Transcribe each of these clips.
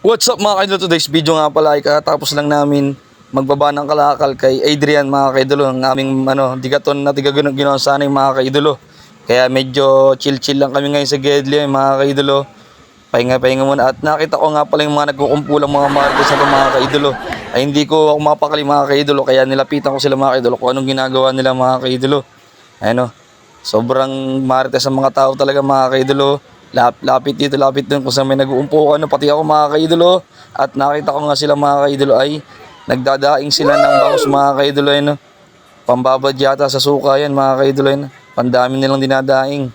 What's up mga kaidolo, today's video nga pala ay katapos lang namin magbaba ng kalakal kay Adrian mga kaidolo, ang aming digaton na ginawa sana yung mga kaidolo. Kaya medyo chill lang kami ngayon sa Gedli mga kaidolo. Pahinga muna at nakita ko nga pala yung mga nagkukumpulang mga marites na mga kaidolo. Ay hindi ko ako mapakali mga kaidolo, kaya nilapitan ko sila mga kaidolo kung anong ginagawa nila mga kaidolo. Ayun, sobrang marites ang mga tao talaga mga kaidolo. Lapit dito, lapit dun kung saan may nag-uumpo pati ako mga kaidolo. At nakita ko nga sila mga kaidolo ay nagdadaing sila ng bangus mga kaidolo pambabad yata sa suka yan mga kaidolo pandami nilang dinadaing.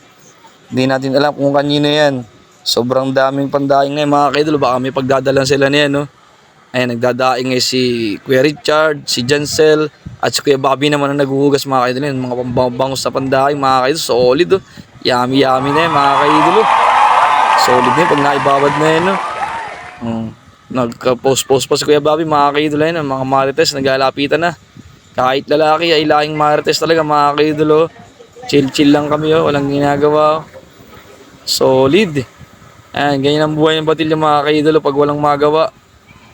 Hindi natin alam kung kanino yan. Sobrang daming pandaing na mga kaidolo, baka may pagdadalan sila niyan Ayan, nagdadaing si Kuya Richard, si Jancel, at si Kuya Bobby naman ang naghuhugas mga kaidolo mga pambangus sa pandaing mga kaidolo. Solid Yummy na yan mga kaidolo. Solid na yun pag naibabad na yun Nagka-post pa si Kuya Bobby mga kaidolo mga marites naglalapitan na. Kahit lalaki ay laking marites talaga mga kaidolo. Chill lang kami walang ginagawa. Solid. Ayan, ganyan ang buhay ng batilya mga kaidolo pag walang magawa.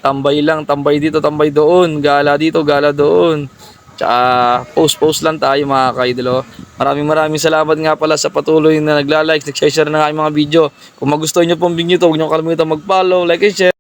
Tambay lang, tambay dito, tambay doon, gala dito, gala doon. Tsaka post lang tayo mga kaidolo. Maraming salamat nga pala sa patuloy na nagla-like, nag-share ng aking mga video. Kung magustuhan nyo pong video ito, huwag nyo kalimutan mag-follow, like and share.